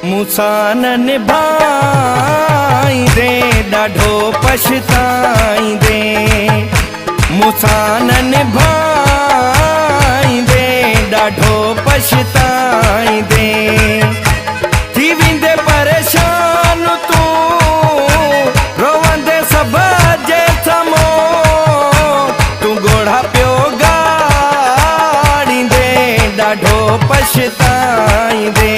मूंसां न निभाईंदे ॾाढो पछताईंदे, मूंसां न निभाईंदे ॾाढो पछताईंदे। थी वेंदे परेशान तूं रोवंदे सभ जे साम्हूं, तूं ॻोढ़ा पियो ॻाड़ींदे ॾाढो पछताईंदे।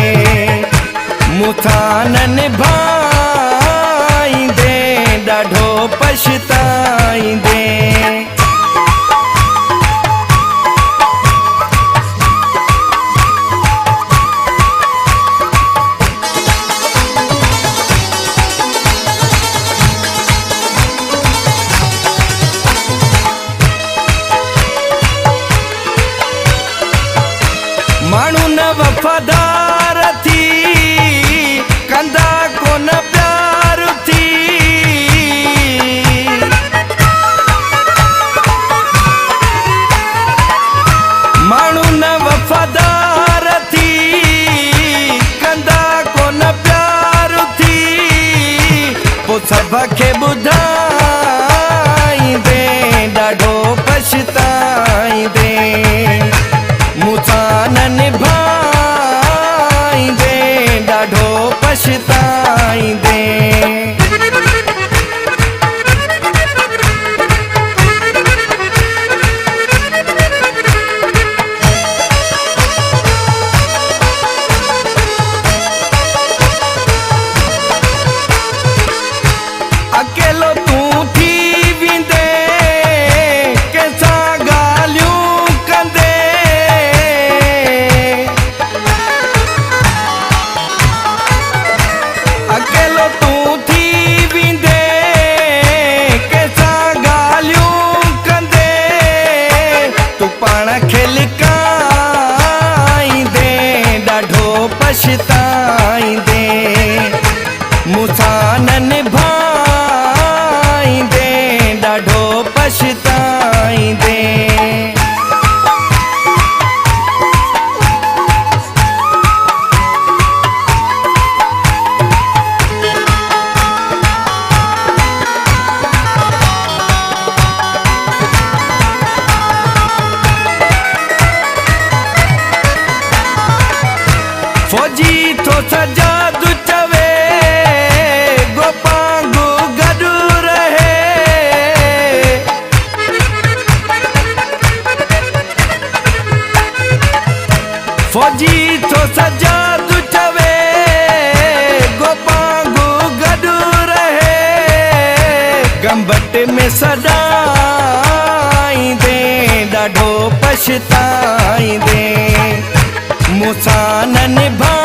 मूंसां न निभाईंदे ॾाढो पछताईंदे। माण्हू न वफ़ादार थी कंदा कोन प्यार थी, माण्हू न वफ़ादार थी कंदा कोन प्यार थी। पोइ सभ खे ॿुधाईंदे ॾाढो पछताईंदे। मूंसां न निभाईंदे ॾाढो पछताईंदे। अकेलो तूं थी वेंदे कंहिंसां ॻाल्हियूं कंदे, अकेलो तूं थी वेंदे कंहिंसां ॻाल्हियूं कंदे। तूं पाण खे लिकाईंदे ॾाढो पछताईंदे। मूंसां न निभाईंदे ॾाढो पछताईंदे। फौजी थो सजादु चवे गोपांगू गॾु रहे, फौजी थो सजादु चवे गोपांगू गॾु रहे। गंबट में सॾाईंदे ॾाढो पछताईंदे। मूंसां न निभा